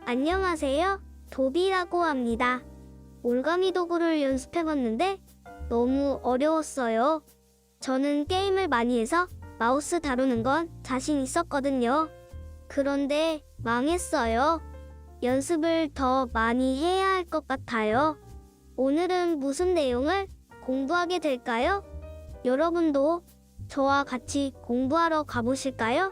안녕하세요. 도비라고 합니다. 올가미 도구를 연습해봤는데 너무 어려웠어요. 저는 게임을 많이 해서 마우스 다루는 건 자신 있었거든요. 그런데 망했어요. 연습을 더 많이 해야 할 것 같아요. 오늘은 무슨 내용을 공부하게 될까요? 여러분도 저와 같이 공부하러 가보실까요?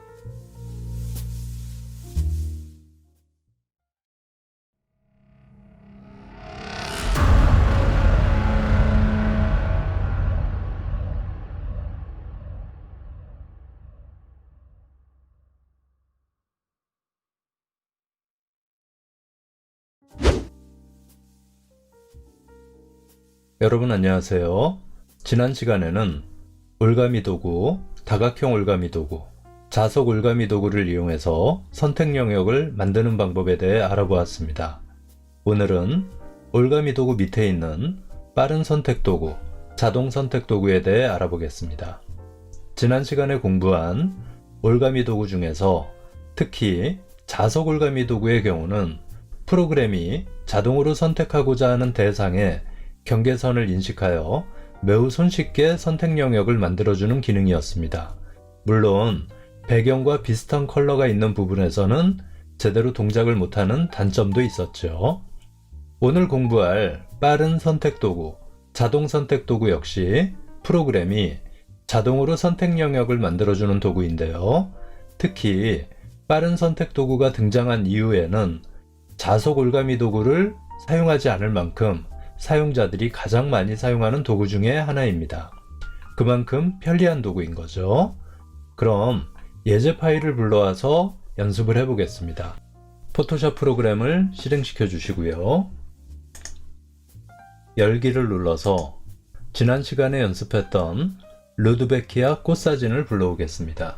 여러분 안녕하세요. 지난 시간에는 올가미 도구, 다각형 올가미 도구, 자석 올가미 도구를 이용해서 선택 영역을 만드는 방법에 대해 알아보았습니다. 오늘은 올가미 도구 밑에 있는 빠른 선택 도구, 자동 선택 도구에 대해 알아보겠습니다. 지난 시간에 공부한 올가미 도구 중에서 특히 자석 올가미 도구의 경우는 프로그램이 자동으로 선택하고자 하는 대상에 경계선을 인식하여 매우 손쉽게 선택 영역을 만들어주는 기능이었습니다. 물론 배경과 비슷한 컬러가 있는 부분에서는 제대로 동작을 못하는 단점도 있었죠. 오늘 공부할 빠른 선택 도구, 자동 선택 도구 역시 프로그램이 자동으로 선택 영역을 만들어주는 도구인데요. 특히 빠른 선택 도구가 등장한 이후에는 자석 올가미 도구를 사용하지 않을 만큼 사용자들이 가장 많이 사용하는 도구 중에 하나입니다. 그만큼 편리한 도구인 거죠. 그럼 예제 파일을 불러와서 연습을 해보겠습니다. 포토샵 프로그램을 실행시켜 주시고요. 열기를 눌러서 지난 시간에 연습했던 루드베키아 꽃사진을 불러오겠습니다.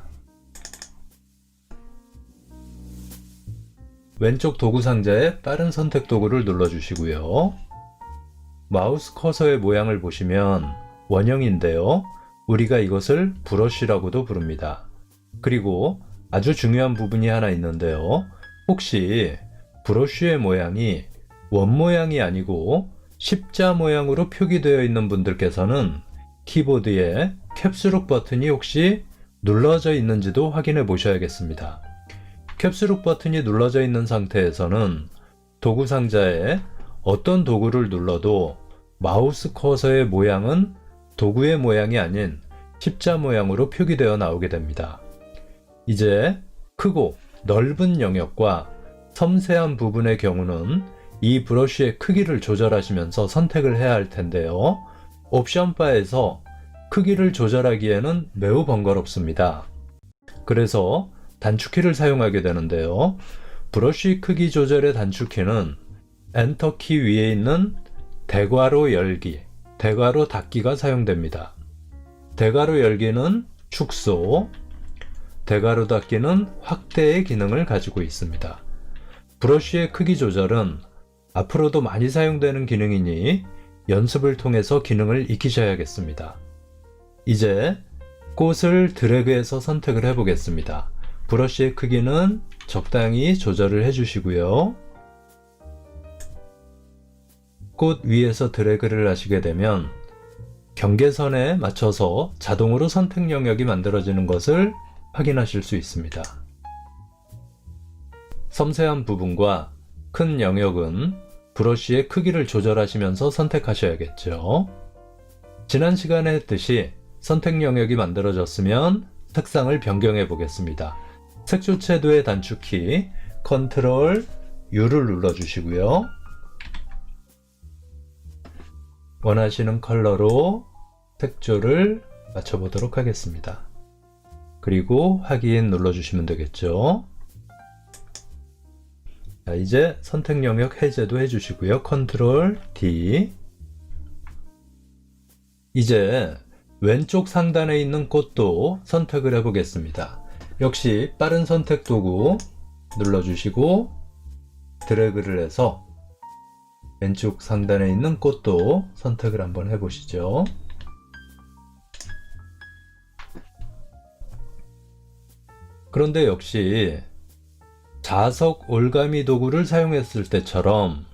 왼쪽 도구 상자에 빠른 선택 도구를 눌러주시고요. 마우스 커서의 모양을 보시면 원형인데요. 우리가 이것을 브러쉬라고도 부릅니다. 그리고 아주 중요한 부분이 하나 있는데요. 혹시 브러쉬의 모양이 원 모양이 아니고 십자 모양으로 표기되어 있는 분들께서는 키보드에 캡슐룩 버튼이 혹시 눌러져 있는지도 확인해 보셔야겠습니다. 캡슐룩 버튼이 눌러져 있는 상태에서는 도구 상자에 어떤 도구를 눌러도 마우스 커서의 모양은 도구의 모양이 아닌 십자 모양으로 표기되어 나오게 됩니다. 이제 크고 넓은 영역과 섬세한 부분의 경우는 이 브러쉬의 크기를 조절하시면서 선택을 해야 할 텐데요. 옵션 바에서 크기를 조절하기에는 매우 번거롭습니다. 그래서 단축키를 사용하게 되는데요. 브러쉬 크기 조절의 단축키는 엔터키 위에 있는 대괄호 열기, 대괄호 닫기가 사용됩니다. 대괄호 열기는 축소, 대괄호 닫기는 확대의 기능을 가지고 있습니다. 브러쉬의 크기 조절은 앞으로도 많이 사용되는 기능이니 연습을 통해서 기능을 익히셔야겠습니다. 이제 꽃을 드래그해서 선택을 해보겠습니다. 브러쉬의 크기는 적당히 조절을 해주시고요. 꽃 위에서 드래그를 하시게 되면 경계선에 맞춰서 자동으로 선택 영역이 만들어지는 것을 확인하실 수 있습니다. 섬세한 부분과 큰 영역은 브러쉬의 크기를 조절하시면서 선택하셔야겠죠. 지난 시간에 했듯이 선택 영역이 만들어졌으면 색상을 변경해 보겠습니다. 색조채도의 단축키 Ctrl U를 눌러주시고요. 원하시는 컬러로 색조를 맞춰보도록 하겠습니다. 그리고 확인 눌러주시면 되겠죠. 자, 이제 선택 영역 해제도 해주시고요. Ctrl D. 이제 왼쪽 상단에 있는 꽃도 선택을 해보겠습니다. 역시 빠른 선택 도구 눌러주시고 드래그를 해서 왼쪽 상단에 있는 꽃도 선택을 한번 해보시죠. 그런데 역시 자석 올가미 도구를 사용했을 때처럼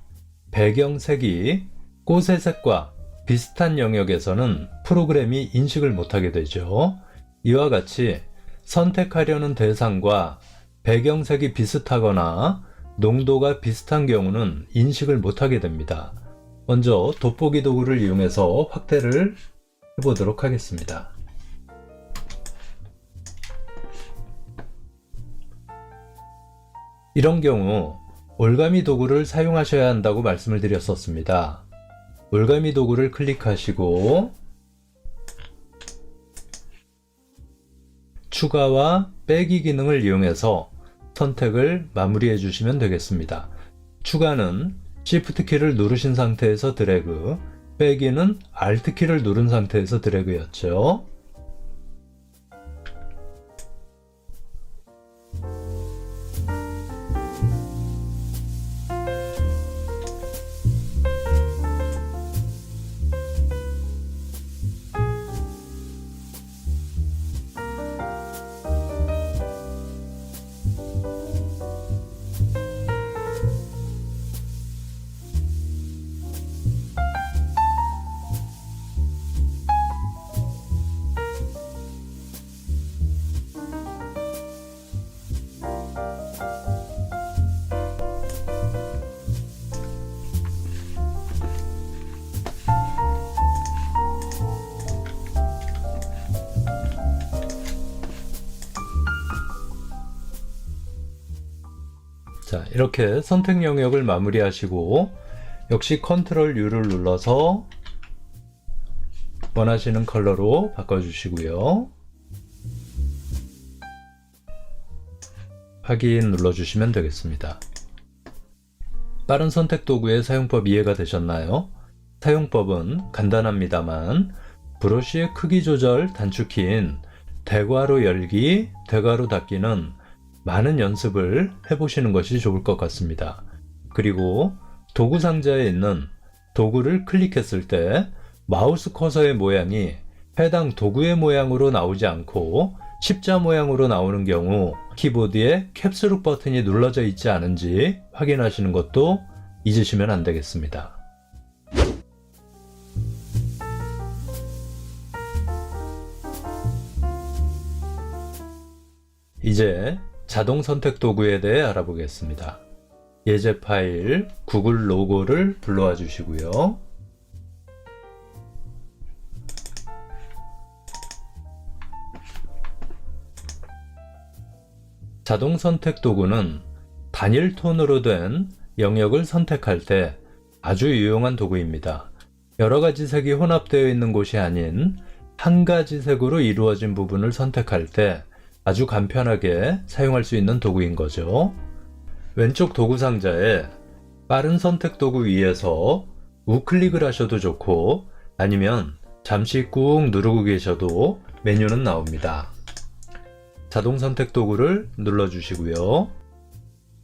배경색이 꽃의 색과 비슷한 영역에서는 프로그램이 인식을 못하게 되죠. 이와 같이 선택하려는 대상과 배경색이 비슷하거나 농도가 비슷한 경우는 인식을 못하게 됩니다. 먼저 돋보기 도구를 이용해서 확대를 해보도록 하겠습니다. 이런 경우 올가미 도구를 사용하셔야 한다고 말씀을 드렸었습니다. 올가미 도구를 클릭하시고 추가와 빼기 기능을 이용해서 선택을 마무리해 주시면 되겠습니다. 추가는 Shift 키를 누르신 상태에서 드래그, 빼기는 Alt 키를 누른 상태에서 드래그였죠. 자, 이렇게 선택 영역을 마무리하시고 역시 컨트롤 U를 눌러서 원하시는 컬러로 바꿔주시고요. 확인 눌러주시면 되겠습니다. 빠른 선택 도구의 사용법 이해가 되셨나요? 사용법은 간단합니다만 브러쉬의 크기 조절 단축키인 대괄호 열기, 대괄호 닫기는 많은 연습을 해보시는 것이 좋을 것 같습니다. 그리고 도구 상자에 있는 도구를 클릭했을 때 마우스 커서의 모양이 해당 도구의 모양으로 나오지 않고 십자 모양으로 나오는 경우 키보드에 캡슐 버튼이 눌러져 있지 않은지 확인하시는 것도 잊으시면 안 되겠습니다. 이제 자동 선택 도구에 대해 알아보겠습니다. 예제 파일 구글 로고를 불러와 주시고요. 자동 선택 도구는 단일 톤으로 된 영역을 선택할 때 아주 유용한 도구입니다. 여러 가지 색이 혼합되어 있는 곳이 아닌 한 가지 색으로 이루어진 부분을 선택할 때 아주 간편하게 사용할 수 있는 도구인 거죠. 왼쪽 도구 상자에 빠른 선택 도구 위에서 우클릭을 하셔도 좋고 아니면 잠시 꾹 누르고 계셔도 메뉴는 나옵니다. 자동 선택 도구를 눌러주시고요.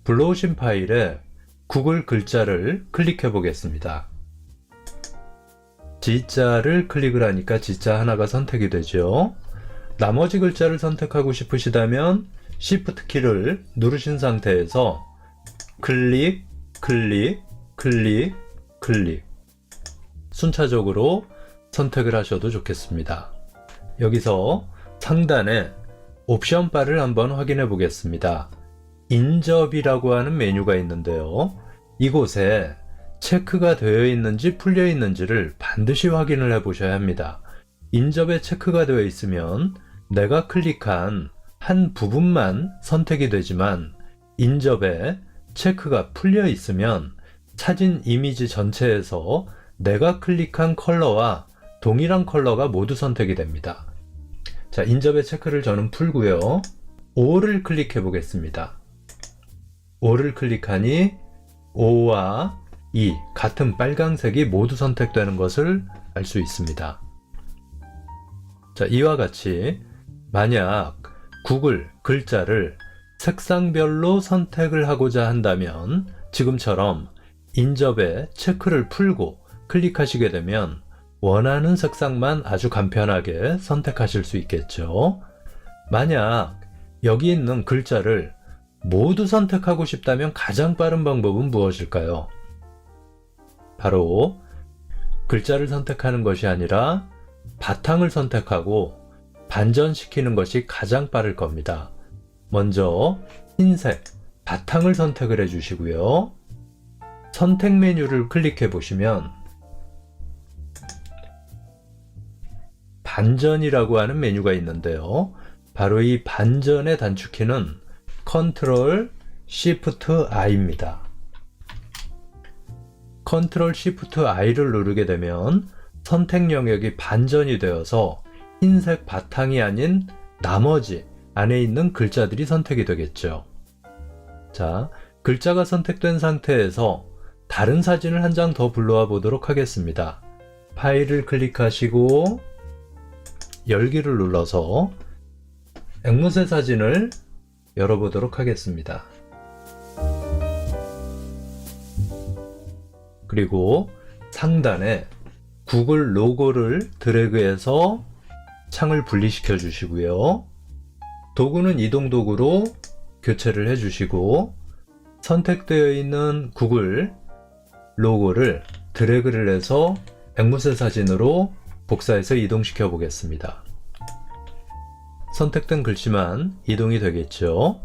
불러오신 파일에 구글 글자를 클릭해 보겠습니다. G자를 클릭을 하니까 G자 하나가 선택이 되죠. 나머지 글자를 선택하고 싶으시다면 Shift 키를 누르신 상태에서 클릭, 클릭, 클릭, 클릭 순차적으로 선택을 하셔도 좋겠습니다. 여기서 상단에 옵션 바를 한번 확인해 보겠습니다. 인접이라고 하는 메뉴가 있는데요. 이곳에 체크가 되어 있는지 풀려 있는지를 반드시 확인을 해 보셔야 합니다. 인접에 체크가 되어 있으면 내가 클릭한 한 부분만 선택이 되지만 인접에 체크가 풀려 있으면 사진 이미지 전체에서 내가 클릭한 컬러와 동일한 컬러가 모두 선택이 됩니다. 자, 인접의 체크를 저는 풀고요. O를 클릭해 보겠습니다. O를 클릭하니 O와 E 같은 빨강색이 모두 선택되는 것을 알 수 있습니다. 자, 이와 같이 만약 구글 글자를 색상별로 선택을 하고자 한다면 지금처럼 인접에 체크를 풀고 클릭하시게 되면 원하는 색상만 아주 간편하게 선택하실 수 있겠죠. 만약 여기 있는 글자를 모두 선택하고 싶다면 가장 빠른 방법은 무엇일까요? 바로 글자를 선택하는 것이 아니라 바탕을 선택하고 반전시키는 것이 가장 빠를 겁니다. 먼저 흰색 바탕을 선택을 해주시고요. 선택 메뉴를 클릭해 보시면 반전이라고 하는 메뉴가 있는데요. 바로 이 반전의 단축키는 Ctrl Shift I입니다. Ctrl Shift I를 누르게 되면 선택 영역이 반전이 되어서 흰색 바탕이 아닌 나머지 안에 있는 글자들이 선택이 되겠죠. 자, 글자가 선택된 상태에서 다른 사진을 한 장 더 불러와 보도록 하겠습니다. 파일을 클릭하시고 열기를 눌러서 앵무새 사진을 열어보도록 하겠습니다. 그리고 상단에 구글 로고를 드래그해서 창을 분리시켜 주시고요. 도구는 이동 도구로 교체를 해주시고 선택되어 있는 구글 로고를 드래그를 해서 앵무새 사진으로 복사해서 이동시켜 보겠습니다. 선택된 글씨만 이동이 되겠죠.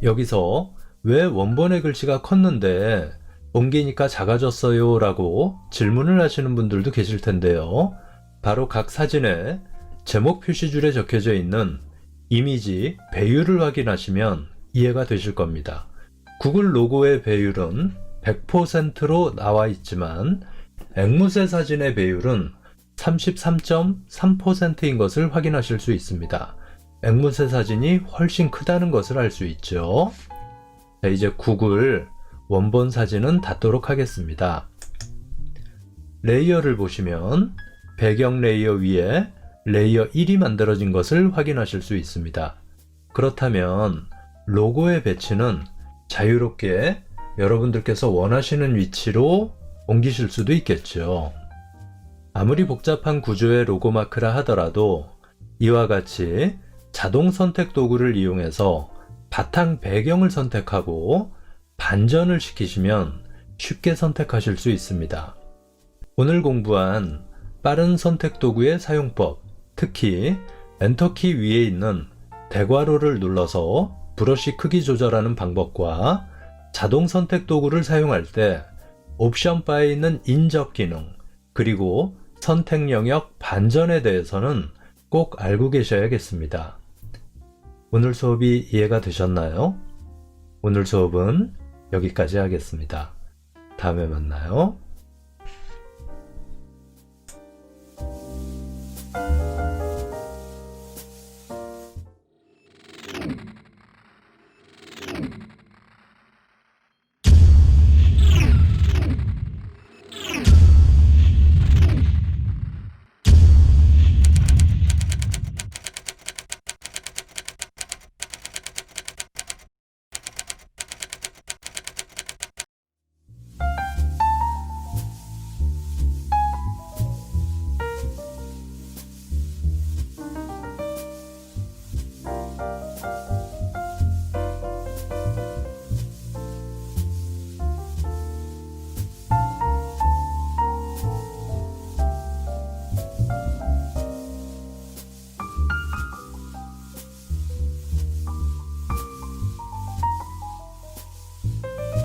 여기서 왜 원본의 글씨가 컸는데 옮기니까 작아졌어요 라고 질문을 하시는 분들도 계실 텐데요. 바로 각 사진에 제목 표시줄에 적혀져 있는 이미지 배율을 확인하시면 이해가 되실 겁니다. 구글 로고의 배율은 100%로 나와 있지만 앵무새 사진의 배율은 33.3%인 것을 확인하실 수 있습니다. 앵무새 사진이 훨씬 크다는 것을 알 수 있죠. 자, 이제 구글 원본 사진은 닫도록 하겠습니다. 레이어를 보시면 배경 레이어 위에 레이어 1이 만들어진 것을 확인하실 수 있습니다. 그렇다면 로고의 배치는 자유롭게 여러분들께서 원하시는 위치로 옮기실 수도 있겠죠. 아무리 복잡한 구조의 로고 마크라 하더라도 이와 같이 자동 선택 도구를 이용해서 바탕 배경을 선택하고 반전을 시키시면 쉽게 선택하실 수 있습니다. 오늘 공부한 빠른 선택 도구의 사용법, 특히 엔터키 위에 있는 대괄호를 눌러서 브러쉬 크기 조절하는 방법과 자동 선택 도구를 사용할 때 옵션 바에 있는 인접 기능, 그리고 선택 영역 반전에 대해서는 꼭 알고 계셔야겠습니다. 오늘 수업이 이해가 되셨나요? 오늘 수업은 여기까지 하겠습니다. 다음에 만나요.